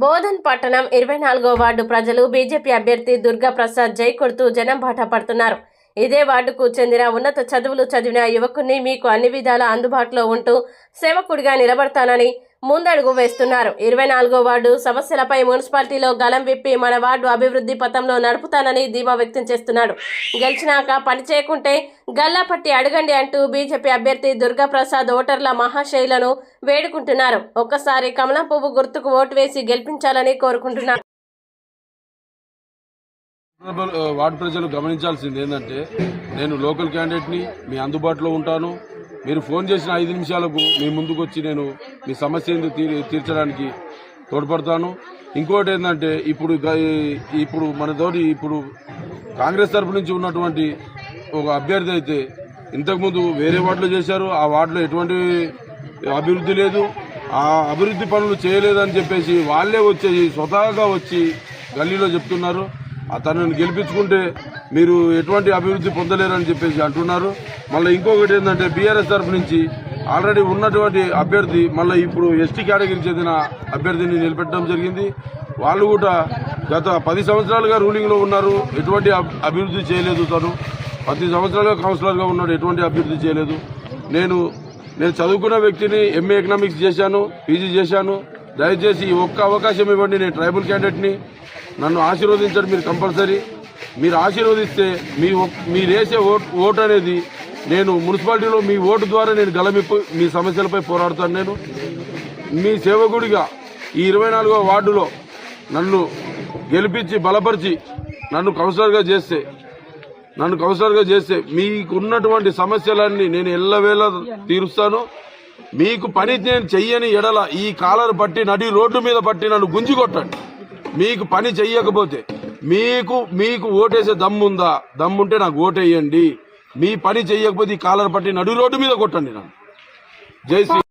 బోధన్ పట్టణం 24వ వార్డు ప్రజలు బీజేపీ అభ్యర్థి దుర్గా ప్రసాద్ జై కొడుతూ జనం బాట పడుతున్నారు. ఇదే వార్డుకు చెందిన ఉన్నత చదువులు చదివిన యువకుని మీకు అన్ని విధాల అందుబాటులో ఉంటూ సేవకుడిగా నిలబడతానని ముందడుగు వేస్తున్నారు. 24వ వార్డు సమస్యలపై మున్సిపాలిటీలో గలం విప్పి మన వార్డు అభివృద్ధి పథంలో నడుపుతానని ధీమా వ్యక్తం చేస్తున్నాడు. గెలిచినాక పని చేయకుంటే గల్లాపట్టి అడగండి అంటూ బీజేపీ అభ్యర్థి దుర్గా ప్రసాద్ ఓటర్ల మహాశైలను వేడుకుంటున్నారు. ఒక్కసారి కమలం పువ్వు గుర్తుకు ఓటు వేసి గెలిపించాలని కోరుకుంటున్నారు. వార్డు ప్రజలు గమనించాల్సింది ఏంటంటే, నేను లోకల్ క్యాండిడేట్ని, మీ అందుబాటులో ఉంటాను. మీరు ఫోన్ చేసిన 5 నిమిషాలకు మీ ముందుకు వచ్చి నేను మీ సమస్య తీర్చడానికి తోడ్పడతాను. ఇంకోటి ఏంటంటే, ఇప్పుడు మనతోటి కాంగ్రెస్ తరఫు నుంచి ఉన్నటువంటి ఒక అభ్యర్థి అయితే ఇంతకుముందు వేరే వార్డులో చేశారు. ఆ వార్డులో ఎటువంటి అభివృద్ధి లేదు, ఆ అభివృద్ధి పనులు చేయలేదని చెప్పేసి వాళ్ళే వచ్చేసి స్వతహాగా వచ్చి గల్లీలో చెప్తున్నారు. తనను గెలిపించుకుంటే మీరు ఎటువంటి అభివృద్ధి పొందలేరని చెప్పేసి అంటున్నారు. మళ్ళీ ఇంకొకటి ఏంటంటే, బీఆర్ఎస్ తరఫు నుంచి ఆల్రెడీ ఉన్నటువంటి అభ్యర్థి మళ్ళీ ఇప్పుడు ఎస్టీ కేటగిరీకి చెందిన అభ్యర్థిని నిలబెట్టడం జరిగింది. వాళ్ళు కూడా గత 10 సంవత్సరాలుగా రూలింగ్లో ఉన్నారు, ఎటువంటి అభివృద్ధి చేయలేదు. తను 10 సంవత్సరాలుగా కౌన్సిలర్గా ఉన్నాడు, ఎటువంటి అభివృద్ధి చేయలేదు. నేను చదువుకున్న వ్యక్తిని, ఎంఏ ఎకనామిక్స్ చేశాను, పీజీ చేశాను. దయచేసి ఒక్క అవకాశం ఇవ్వండి. నేను ట్రైబల్ క్యాండిడేట్ని, నన్ను ఆశీర్వదించండి. మీరు కంపల్సరీ మీరు ఆశీర్వదిస్తే మీరేసే ఓటు అనేది నేను మున్సిపాలిటీలో మీ ఓటు ద్వారా నేను గలమిప్పు మీ సమస్యలపై పోరాడుతాను. నేను మీ సేవకుడిగా ఈ 24వ వార్డులో నన్ను గెలిపించి బలపరిచి నన్ను కౌన్సిలర్గా చేస్తే మీకున్నటువంటి సమస్యలన్నీ నేను ఎల్లవేళ తీరుస్తాను. మీకు పని నేను చెయ్యని ఎడల ఈ కాలర్ పట్టి నడి రోడ్డు మీద పట్టి నన్ను గుంజి కొట్టండి. మీకు పని చెయ్యకపోతే మీకు ఓటేసే దమ్ముందా? దమ్ముంటే నాకు ఓటేయండి. మీ పని చెయ్యకపోతే ఈ కాలర్ పట్టి నడి రోడ్డు మీద కొట్టండి నన్ను. జై శ్రీ.